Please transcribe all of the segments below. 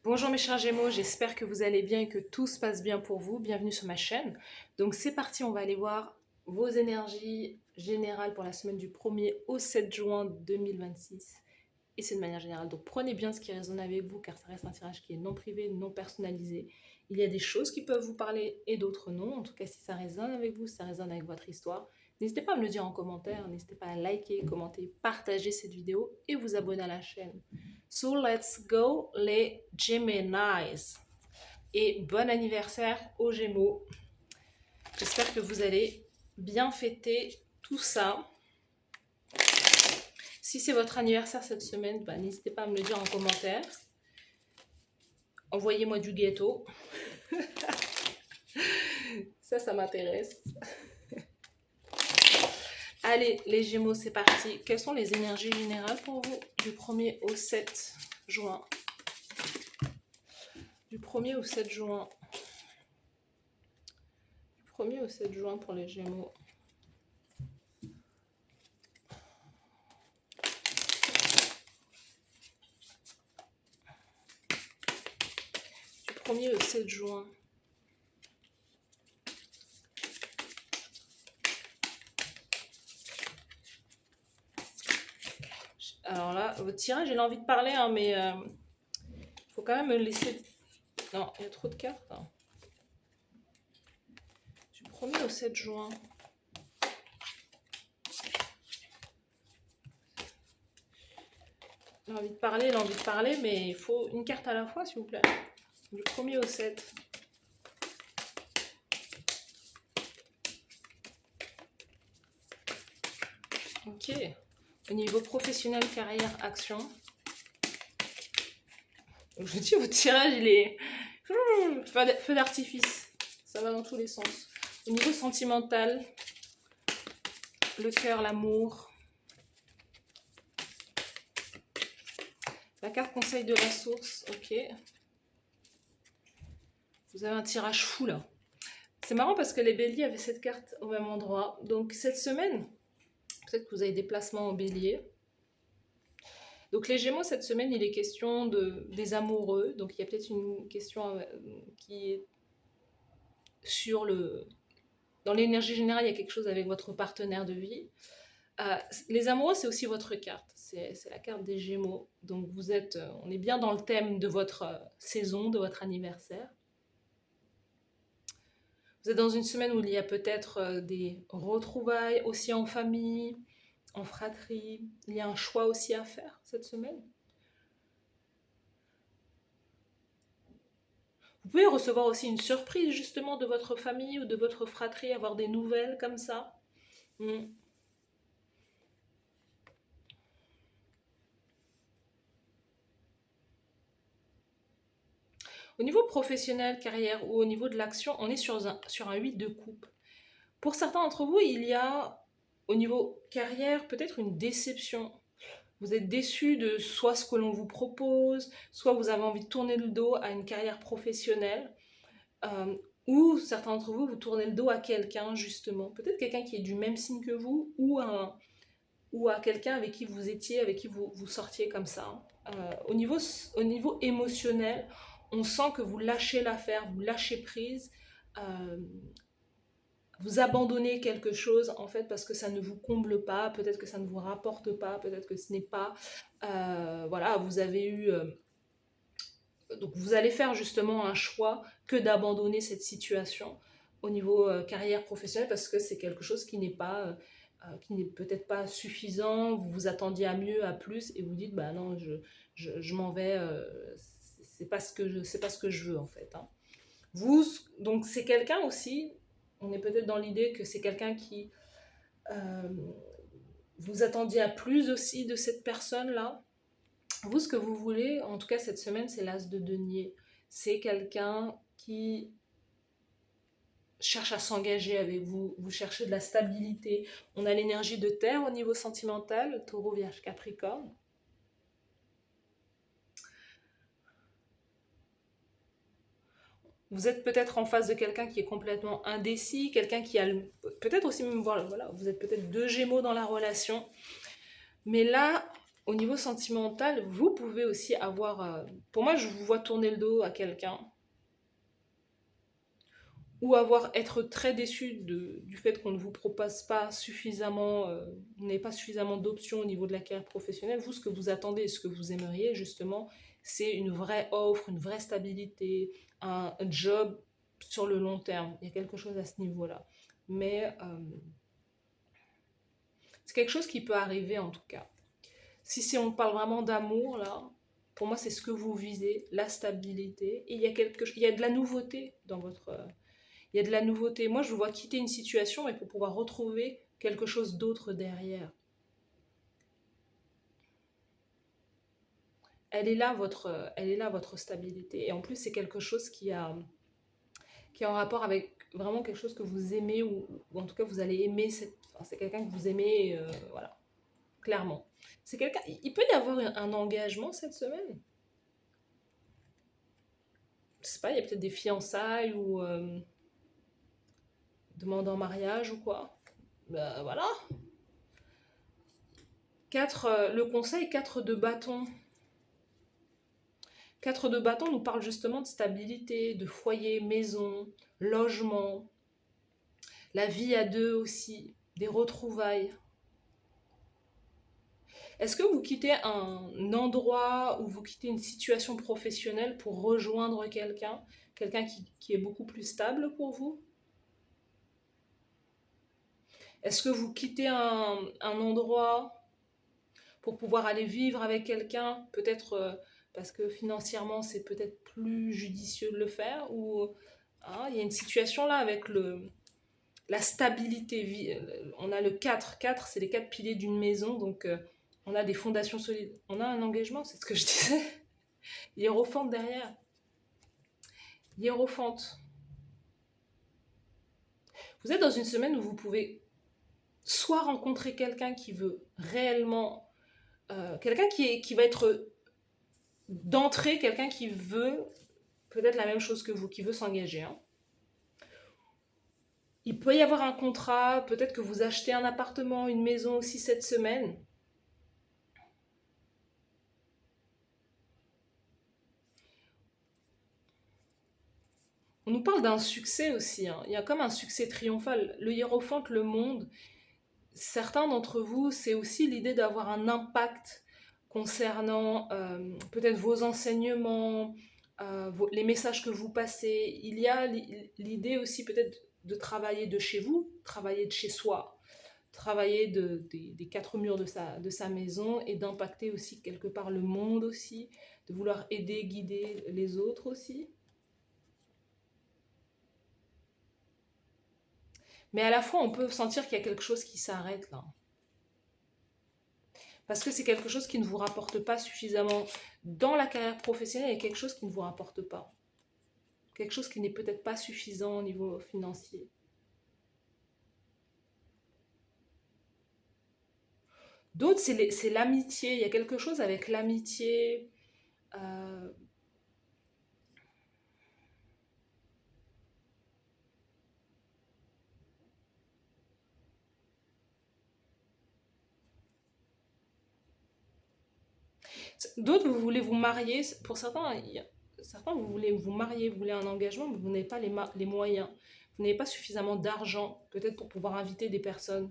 Bonjour mes chers Gémeaux, j'espère que vous allez bien et que tout se passe bien pour vous. Bienvenue sur ma chaîne. Donc c'est parti, on va aller voir vos énergies générales pour la semaine du 1er au 7 juin 2026. Et c'est de manière générale. Donc prenez bien ce qui résonne avec vous car ça reste un tirage qui est non privé, non personnalisé. Il y a des choses qui peuvent vous parler et d'autres non. En tout cas, si ça résonne avec vous, si ça résonne avec votre histoire, n'hésitez pas à me le dire en commentaire. N'hésitez pas à liker, commenter, partager cette vidéo et vous abonner à la chaîne. So let's go les Geminis. Et bon anniversaire aux Gémeaux. J'espère que vous allez bien fêter tout ça. Si c'est votre anniversaire cette semaine, n'hésitez pas à me le dire en commentaire. Envoyez-moi du gâteau. Ça m'intéresse. Allez, les Gémeaux, c'est parti. Quelles sont les énergies générales pour vous du 1er au 7 juin? Du 1er au 7 juin. Du 1er au 7 juin pour les Gémeaux. Du 1er au 7 juin. Alors là, votre tirage, j'ai envie de parler, hein, mais faut quand même me laisser... Non, il y a trop de cartes. Hein. Du 1er au 7 juin. J'ai envie de parler, mais il faut une carte à la fois, s'il vous plaît. Du 1er au 7. Ok. Au niveau professionnel, carrière, action. Donc, je dis, votre tirage, il est... Feu d'artifice. Ça va dans tous les sens. Au niveau sentimental, le cœur, l'amour. La carte conseil de la source, ok. Vous avez un tirage fou là. C'est marrant parce que les béliers avaient cette carte au même endroit. Donc cette semaine, peut-être que vous avez des placements en bélier. Donc les Gémeaux, cette semaine, il est question des amoureux. Donc il y a peut-être une question qui est sur le... Dans l'énergie générale, il y a quelque chose avec votre partenaire de vie. Les amoureux, c'est aussi votre carte. C'est la carte des Gémeaux. Donc vous êtes, on est bien dans le thème de votre saison, de votre anniversaire. Vous êtes dans une semaine où il y a peut-être des retrouvailles aussi en famille, en fratrie. Il y a un choix aussi à faire cette semaine. Vous pouvez recevoir aussi une surprise justement de votre famille ou de votre fratrie, avoir des nouvelles comme ça. Au niveau professionnel, carrière ou au niveau de l'action, on est sur un 8 de coupe. Pour certains d'entre vous, il y a au niveau carrière peut-être une déception. Vous êtes déçu de soit ce que l'on vous propose, soit vous avez envie de tourner le dos à une carrière professionnelle, ou certains d'entre vous, vous tournez le dos à quelqu'un justement. Peut-être quelqu'un qui est du même signe que vous, ou à quelqu'un avec qui vous étiez, avec qui vous sortiez comme ça. Au niveau émotionnel, on sent que vous lâchez l'affaire, vous lâchez prise, vous abandonnez quelque chose en fait parce que ça ne vous comble pas, peut-être que ça ne vous rapporte pas, peut-être que ce n'est pas... voilà, vous avez eu... donc vous allez faire justement un choix que d'abandonner cette situation au niveau carrière professionnelle parce que c'est quelque chose qui n'est pas... qui n'est peut-être pas suffisant, vous vous attendiez à mieux, à plus, et vous dites, bah non, je m'en vais, c'est pas ce que je veux en fait. Hein. Donc c'est quelqu'un aussi, on est peut-être dans l'idée que c'est quelqu'un qui vous attendiez à plus aussi de cette personne-là. Vous, ce que vous voulez, en tout cas cette semaine, c'est l'as de denier. C'est quelqu'un qui cherche à s'engager avec vous, vous cherchez de la stabilité. On a l'énergie de terre au niveau sentimental, Taureau, Vierge, Capricorne. Vous êtes peut-être en face de quelqu'un qui est complètement indécis, quelqu'un qui a peut-être aussi même voilà, vous êtes peut-être deux Gémeaux dans la relation. Mais là, Au niveau sentimental, vous pouvez aussi avoir... pour moi, je vous vois tourner le dos à quelqu'un ou être très déçu du fait qu'on ne vous propose pas suffisamment, vous n'avez pas suffisamment d'options au niveau de la carrière professionnelle. Vous, ce que vous attendez et ce que vous aimeriez, justement, c'est une vraie offre, une vraie stabilité, un job sur le long terme. Il y a quelque chose à ce niveau-là. Mais c'est quelque chose qui peut arriver en tout cas. Si on parle vraiment d'amour, là, pour moi, c'est ce que vous visez, la stabilité. Et il y a de la nouveauté dans votre... il y a de la nouveauté. Moi, je vous vois quitter une situation, mais pour pouvoir retrouver quelque chose d'autre derrière. Elle est là, votre stabilité. Et en plus, c'est quelque chose qui est en rapport avec vraiment quelque chose que vous aimez, ou en tout cas, vous allez aimer. Enfin, c'est quelqu'un que vous aimez, voilà, clairement. C'est quelqu'un. Il peut y avoir un engagement cette semaine. Je sais pas, il y a peut-être des fiançailles ou demande en mariage ou quoi. Ben, voilà. Le conseil 4 de bâton. 4 de bâton nous parle justement de stabilité, de foyer, maison, logement, la vie à deux aussi, des retrouvailles. Est-ce que vous quittez un endroit ou vous quittez une situation professionnelle pour rejoindre quelqu'un qui est beaucoup plus stable pour vous? Est-ce que vous quittez un endroit pour pouvoir aller vivre avec quelqu'un, peut-être parce que financièrement c'est peut-être plus judicieux de le faire, ou hein, il y a une situation là avec la stabilité. On a le 4, 4 c'est les 4 piliers d'une maison, donc on a des fondations solides, on a un engagement, c'est ce que je disais. Hiérophante derrière. Hiérophante. Vous êtes dans une semaine où vous pouvez soit rencontrer quelqu'un qui veut réellement, quelqu'un qui va être d'entrée, quelqu'un qui veut peut-être la même chose que vous, qui veut s'engager. Hein. Il peut y avoir un contrat, peut-être que vous achetez un appartement, une maison aussi cette semaine. On nous parle d'un succès aussi. Hein. Il y a comme un succès triomphal. Le hiérophante, le monde, certains d'entre vous, c'est aussi l'idée d'avoir un impact concernant peut-être vos enseignements, les messages que vous passez. Il y a l'idée aussi peut-être de travailler de chez vous, travailler de chez soi, travailler des quatre murs de sa maison et d'impacter aussi quelque part le monde aussi, de vouloir aider, guider les autres aussi. Mais à la fois, on peut sentir qu'il y a quelque chose qui s'arrête là. Parce que c'est quelque chose qui ne vous rapporte pas suffisamment dans la carrière professionnelle et quelque chose qui ne vous rapporte pas. Quelque chose qui n'est peut-être pas suffisant au niveau financier. D'autres, c'est l'amitié. Il y a quelque chose avec l'amitié. euh, D'autres, vous voulez vous marier. Pour certains, certains, vous voulez vous marier, vous voulez un engagement, mais vous n'avez pas les moyens. Vous n'avez pas suffisamment d'argent, peut-être pour pouvoir inviter des personnes.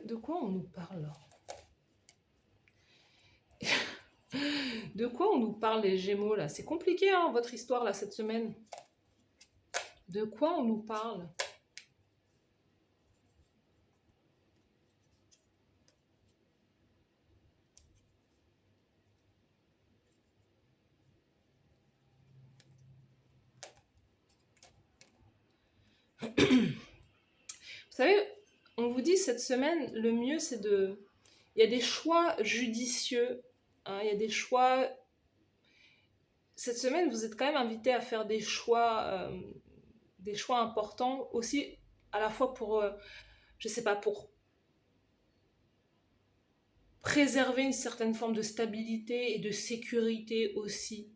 De quoi on nous parle là? De quoi on nous parle les Gémeaux là? C'est compliqué hein, votre histoire là cette semaine. De quoi on nous parle? Vous savez, on vous dit cette semaine, le mieux c'est de... Il y a des choix judicieux, hein, il y a des choix... Cette semaine, vous êtes quand même invité à faire des choix importants aussi, à la fois pour, je sais pas, pour préserver une certaine forme de stabilité et de sécurité aussi.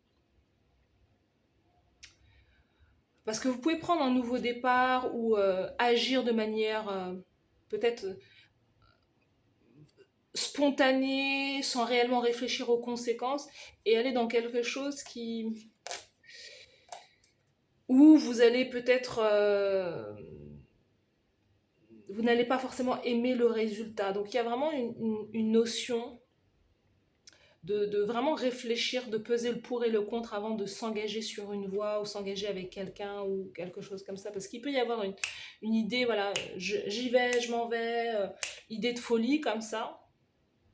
Parce que vous pouvez prendre un nouveau départ ou agir de manière peut-être spontanée, sans réellement réfléchir aux conséquences, et aller dans quelque chose où vous allez peut-être vous n'allez pas forcément aimer le résultat. Donc il y a vraiment une notion de vraiment réfléchir, de peser le pour et le contre avant de s'engager sur une voie ou s'engager avec quelqu'un ou quelque chose comme ça. Parce qu'il peut y avoir une idée, voilà, j'y vais, je m'en vais, idée de folie comme ça.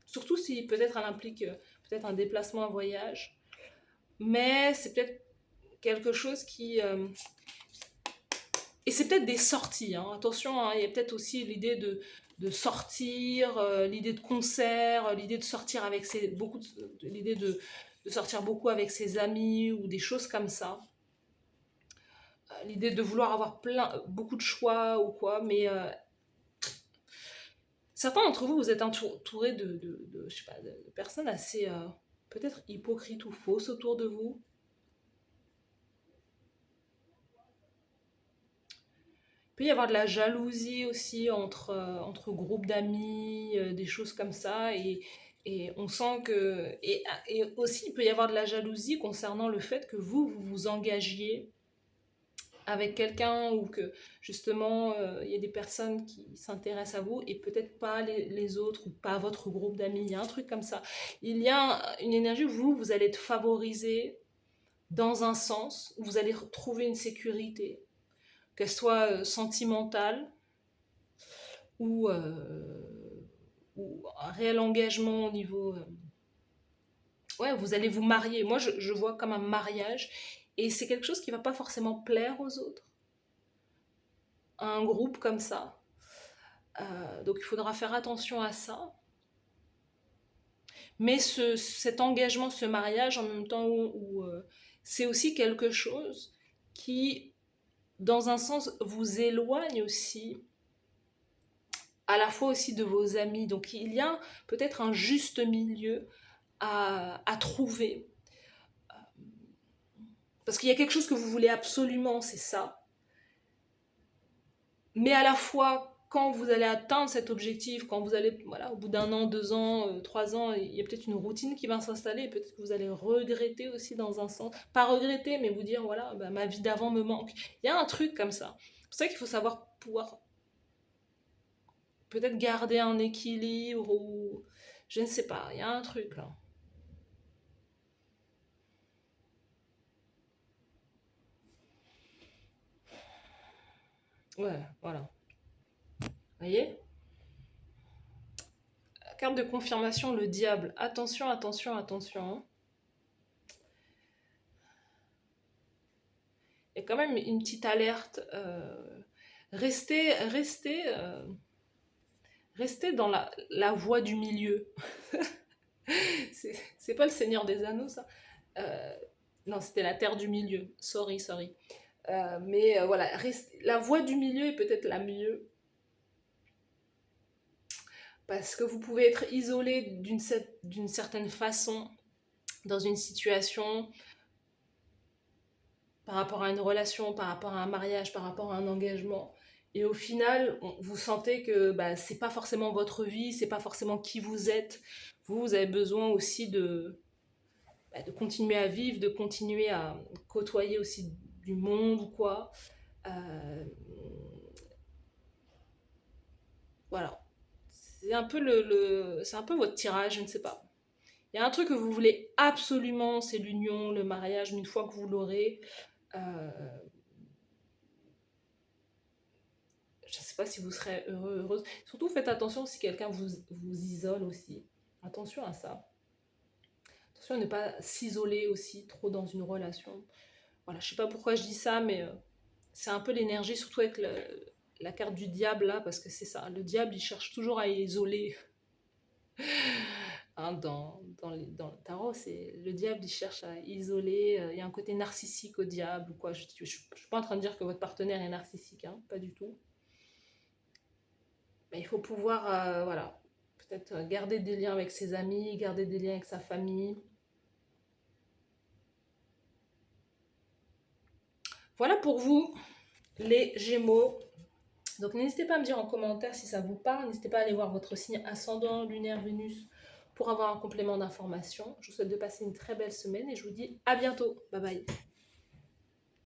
Surtout si peut-être elle implique peut-être un déplacement, un voyage. Mais c'est peut-être quelque chose qui... et c'est peut-être des sorties, hein. Attention, hein, il y a peut-être aussi l'idée de sortir, l'idée de concert, l'idée de sortir avec l'idée de sortir beaucoup avec ses amis ou des choses comme ça. L'idée de vouloir avoir beaucoup de choix ou quoi, mais certains d'entre vous, vous êtes entourés je sais pas, de personnes assez peut-être hypocrites ou fausses autour de vous. Il peut y avoir de la jalousie aussi entre groupes d'amis, des choses comme ça. Et on sent que... Et aussi, il peut y avoir de la jalousie concernant le fait que vous vous engagiez avec quelqu'un ou que justement il y a des personnes qui s'intéressent à vous et peut-être pas les autres ou pas votre groupe d'amis. Il y a un truc comme ça. Il y a une énergie où vous allez être favorisé dans un sens, où vous allez trouver une sécurité, qu'elle soit sentimentale ou un réel engagement au niveau... ouais, vous allez vous marier. Moi, je vois comme un mariage. Et c'est quelque chose qui ne va pas forcément plaire aux autres. À un groupe comme ça. Donc il faudra faire attention à ça. Mais cet engagement, ce mariage, en même temps c'est aussi quelque chose qui, dans un sens, vous éloigne aussi à la fois aussi de vos amis. Donc il y a peut-être un juste milieu à trouver. Parce qu'il y a quelque chose que vous voulez absolument, c'est ça. Mais à la fois, quand vous allez atteindre cet objectif, quand vous allez, voilà, au bout d'un an, 2 ans, 3 ans, il y a peut-être une routine qui va s'installer, peut-être que vous allez regretter aussi dans un sens. Pas regretter, mais vous dire, voilà, bah, ma vie d'avant me manque. Il y a un truc comme ça. C'est pour ça qu'il faut savoir pouvoir peut-être garder un équilibre ou... Je ne sais pas, il y a un truc là. Ouais, voilà. Vous voyez? Carte de confirmation, le diable. Attention, attention, attention, hein. Il y a quand même une petite alerte. Restez dans la voie du milieu. C'est pas le Seigneur des Anneaux, ça. Euh, non, c'était la Terre du Milieu. Sorry, sorry. Mais voilà, la voie du milieu est peut-être la mieux. Parce que vous pouvez être isolé d'une certaine façon dans une situation par rapport à une relation, par rapport à un mariage, par rapport à un engagement. Et au final, vous sentez que bah, c'est pas forcément votre vie, c'est pas forcément qui vous êtes. Vous avez besoin aussi de continuer à vivre, de continuer à côtoyer aussi du monde ou quoi. Euh, voilà. C'est un peu votre tirage, je ne sais pas. Il y a un truc que vous voulez absolument, c'est l'union, le mariage, mais une fois que vous l'aurez, euh, je ne sais pas si vous serez heureux, heureuse. Surtout, faites attention si quelqu'un vous isole aussi. Attention à ça. Attention à ne pas s'isoler aussi trop dans une relation. Voilà, je ne sais pas pourquoi je dis ça, mais c'est un peu l'énergie, surtout avec la carte du diable là, parce que c'est ça. Le diable, il cherche toujours à isoler. Hein, dans le tarot, c'est le diable, il cherche à isoler. Il y a un côté narcissique au diable ou quoi. Je ne suis pas en train de dire que votre partenaire est narcissique, hein, pas du tout. Mais il faut pouvoir, voilà, peut-être garder des liens avec ses amis, garder des liens avec sa famille. Voilà pour vous, les Gémeaux. Donc n'hésitez pas à me dire en commentaire si ça vous parle. N'hésitez pas à aller voir votre signe ascendant, lunaire, Vénus pour avoir un complément d'information. Je vous souhaite de passer une très belle semaine et je vous dis à bientôt. Bye bye.